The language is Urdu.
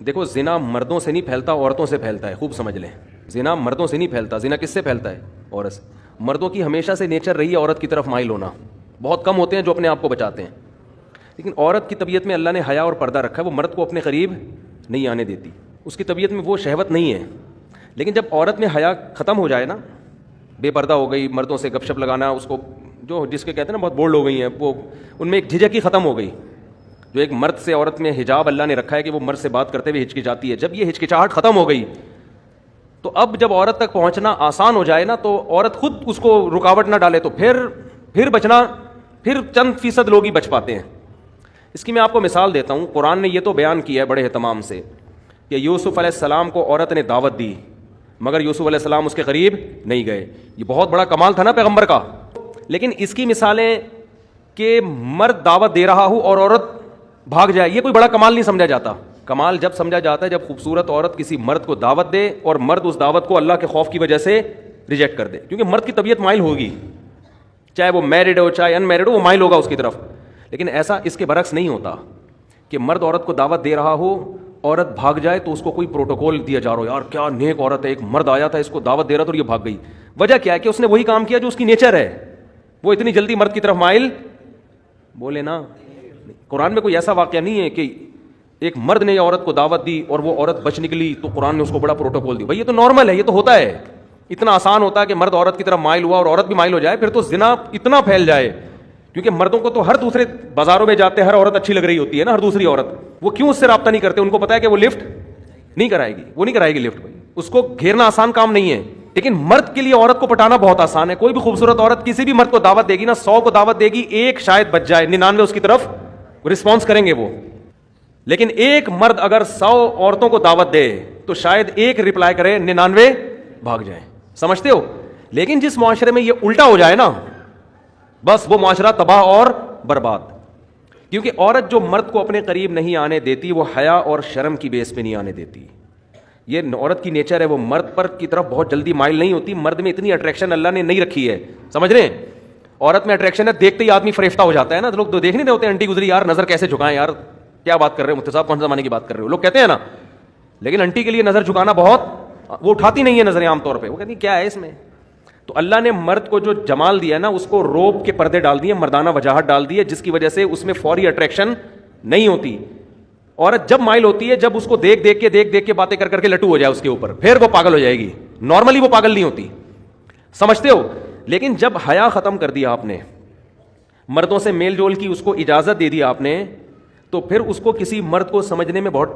دیکھو زنا مردوں سے نہیں پھیلتا، عورتوں سے پھیلتا ہے، خوب سمجھ لیں. زنا مردوں سے نہیں پھیلتا. زنا کس سے پھیلتا ہے؟ عورت سے. مردوں کی ہمیشہ سے نیچر رہی ہے عورت کی طرف مائل ہونا. بہت کم ہوتے ہیں جو اپنے آپ کو بچاتے ہیں، لیکن عورت کی طبیعت میں اللہ نے حیا اور پردہ رکھا ہے. وہ مرد کو اپنے قریب نہیں آنے دیتی، اس کی طبیعت میں وہ شہوت نہیں ہے. لیکن جب عورت میں حیا ختم ہو جائے نا، بے پردہ ہو گئی، مردوں سے گپ شپ لگانا، اس کو جو جس کے کہتے ہیں نا بہت بولڈ ہو گئی ہیں، وہ ان میں ایک جھجک ہی ختم ہو گئی. جو ایک مرد سے عورت میں حجاب اللہ نے رکھا ہے کہ وہ مرد سے بات کرتے ہوئے ہچکچاتی ہے، جب یہ ہچکچاہٹ ختم ہو گئی تو اب جب عورت تک پہنچنا آسان ہو جائے نا، تو عورت خود اس کو رکاوٹ نہ ڈالے تو پھر بچنا، پھر چند فیصد لوگ ہی بچ پاتے ہیں. اس کی میں آپ کو مثال دیتا ہوں. قرآن نے یہ تو بیان کیا ہے بڑے اہتمام سے کہ یوسف علیہ السلام کو عورت نے دعوت دی، مگر یوسف علیہ السلام اس کے قریب نہیں گئے. یہ بہت بڑا کمال تھا نا پیغمبر کا. لیکن اس کی مثالیں کہ مرد دعوت دے رہا ہو اور عورت بھاگ جائے، یہ کوئی بڑا کمال نہیں سمجھا جاتا. کمال جب سمجھا جاتا ہے جب خوبصورت عورت کسی مرد کو دعوت دے اور مرد اس دعوت کو اللہ کے خوف کی وجہ سے ریجیکٹ کر دے. کیونکہ مرد کی طبیعت مائل ہوگی، چاہے وہ میرڈ ہو چاہے ان میرڈ ہو، وہ مائل ہوگا اس کی طرف. لیکن ایسا اس کے برعکس نہیں ہوتا کہ مرد عورت کو دعوت دے رہا ہو، عورت بھاگ جائے تو اس کو کوئی پروٹوکول دیا جا رہا ہو، یار کیا نیک عورت ہے، ایک مرد آیا تھا اس کو دعوت دے رہا تھا اور یہ بھاگ گئی. وجہ کیا ہے کہ اس نے وہی کام کیا جو اس کی نیچر ہے. وہ اتنی جلدی مرد کی طرف مائل بولے نا. قرآن میں کوئی ایسا واقعہ نہیں ہے کہ ایک مرد نے عورت کو دعوت دی اور وہ عورت بچ نکلی تو قرآن نے اس کو بڑا پروٹوکول دی. بھائی یہ تو نارمل ہے، یہ تو ہوتا ہے. اتنا آسان ہوتا ہے کہ مرد عورت کی طرف مائل ہوا اور عورت بھی مائل ہو جائے، پھر تو زنا اتنا پھیل جائے. کیونکہ مردوں کو تو ہر دوسرے بازاروں میں جاتے ہر عورت اچھی لگ رہی ہوتی ہے نا، ہر دوسری عورت. وہ کیوں اس سے رابطہ نہیں کرتے؟ ان کو پتا ہے کہ وہ لفٹ نہیں کرائے گی، وہ نہیں کرائے گی لفٹ. اس کو گھیرنا آسان کام نہیں ہے. لیکن مرد کے لیے عورت کو پٹانا بہت آسان ہے. کوئی بھی خوبصورت عورت کسی بھی مرد کو دعوت دے گی نا، 100 کو دعوت دے گی، ایک شاید بچ جائے، 99 اس کی طرف رسپانس کریں گے وہ. لیکن ایک مرد اگر 100 عورتوں کو دعوت دے تو شاید ایک رپلائی کرے، 99 بھاگ جائیں. سمجھتے ہو؟ لیکن جس معاشرے میں یہ الٹا ہو جائے نا، بس وہ معاشرہ تباہ اور برباد. کیونکہ عورت جو مرد کو اپنے قریب نہیں آنے دیتی، وہ حیا اور شرم کی بیس پہ نہیں آنے دیتی. یہ عورت کی نیچر ہے، وہ مرد پر کی طرف بہت جلدی مائل نہیں ہوتی. مرد میں اتنی اٹریکشن اللہ نے نہیں رکھی ہے، سمجھ رہے ہیں؟ عورت میں اٹریکشن ہے، دیکھتے ہی آدمی فریفتہ ہو جاتا ہے نا. لوگ تو دیکھ نہیں رہے ہوتے، انٹی گزری، یار نظر کیسے جھکائیں، یار کیا بات کر رہے ہو مفتی صاحب، کون سے زمانے کی بات کر رہے ہو، لوگ کہتے ہیں نا. لیکن انٹی کے لیے نظر جھکانا بہت، وہ اٹھاتی نہیں ہے نظریں عام طور پہ، وہ کہتی کیا ہے اس میں. تو اللہ نے مرد کو جو جمال دیا نا، اس کو روب کے پردے ڈال دیے، مردانہ وجاہت ڈال دی ہے، جس کی وجہ سے اس میں فوری اٹریکشن نہیں ہوتی. عورت جب مائل ہوتی ہے جب اس کو دیکھ کے باتیں کر کے لٹو ہو جائے اس کے اوپر، پھر وہ پاگل ہو جائے گی. نارملی وہ پاگل نہیں ہوتی، سمجھتے ہو؟ لیکن جب حیا ختم کر دیا آپ نے، مردوں سے میل جول کی اس کو اجازت دے دی آپ نے، تو پھر اس کو کسی مرد کو سمجھنے میں بہت